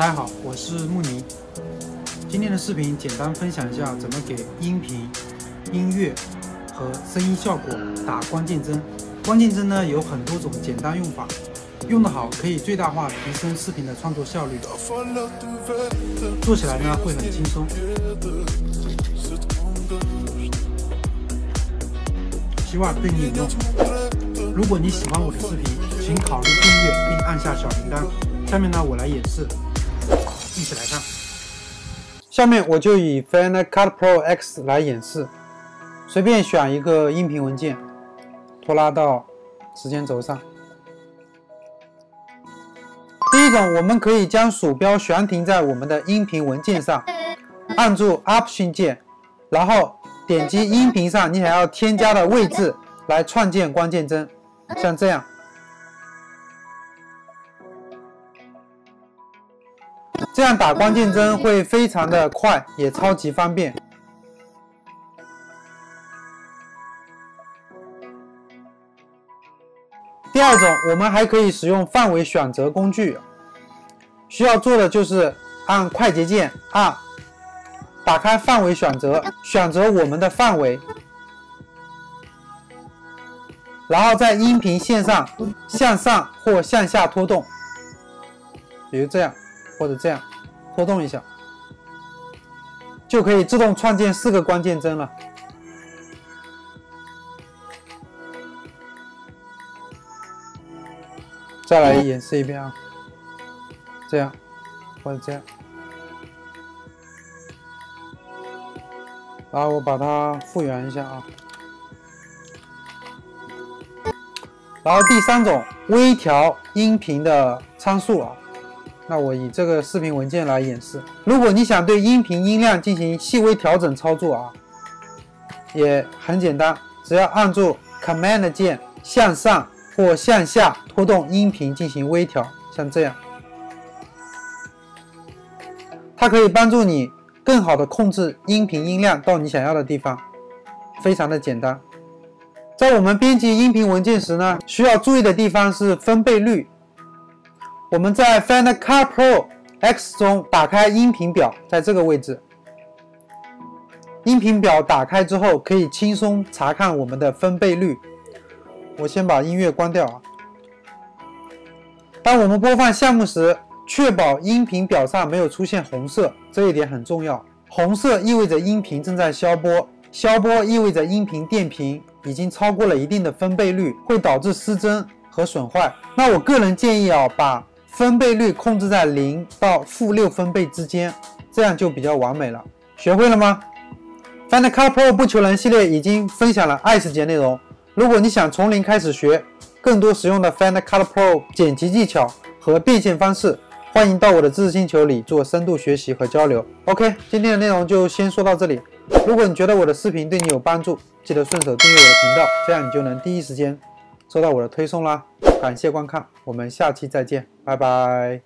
大家好，我是慕尼。今天的视频简单分享一下怎么给音频、音乐和声音效果打关键帧。关键帧呢有很多种简单用法，用得好可以最大化提升视频的创作效率，做起来呢会很轻松。希望对你有用。如果你喜欢我的视频，请考虑订阅并按下小铃铛。下面呢我来演示。一起来看。下面我就以 Final Cut Pro X 来演示，随便选一个音频文件，拖拉到时间轴上。第一种，我们可以将鼠标悬停在我们的音频文件上，按住 Option 键，然后点击音频上你想要添加的位置来创建关键帧，像这样。这样打关键帧会非常的快，也超级方便。第二种，我们还可以使用范围选择工具。需要做的就是按快捷键按，打开范围选择，选择我们的范围，然后在音频线上向上或向下拖动，比如这样。或者这样拖动一下，就可以自动创建4个关键帧了。再来演示一遍啊，这样或者这样，然后我把它复原一下啊。然后第三种，微调音频的参数啊。那我以这个视频文件来演示。如果你想对音频音量进行细微调整操作啊，也很简单，只要按住 Command 键向上或向下拖动音频进行微调，像这样。它可以帮助你更好的控制音频音量到你想要的地方，非常的简单。在我们编辑音频文件时呢，需要注意的地方是分贝率。我们在 Final Cut Pro X 中打开音频表，在这个位置，音频表打开之后可以轻松查看我们的分贝率。我先把音乐关掉啊。当我们播放项目时，确保音频表上没有出现红色，这一点很重要。红色意味着音频正在消波，消波意味着音频电频已经超过了一定的分贝率，会导致失真和损坏。那我个人建议啊，把分贝率控制在0到-6分贝之间，这样就比较完美了。学会了吗？ Final Cut Pro 不求人系列已经分享了20节内容，如果你想从零开始学更多实用的 Final Cut Pro 剪辑技巧和变现方式，欢迎到我的知识星球里做深度学习和交流。 OK， 今天的内容就先说到这里。如果你觉得我的视频对你有帮助，记得顺手订阅我的频道，这样你就能第一时间收到我的推送啦。感谢观看，我们下期再见，拜拜。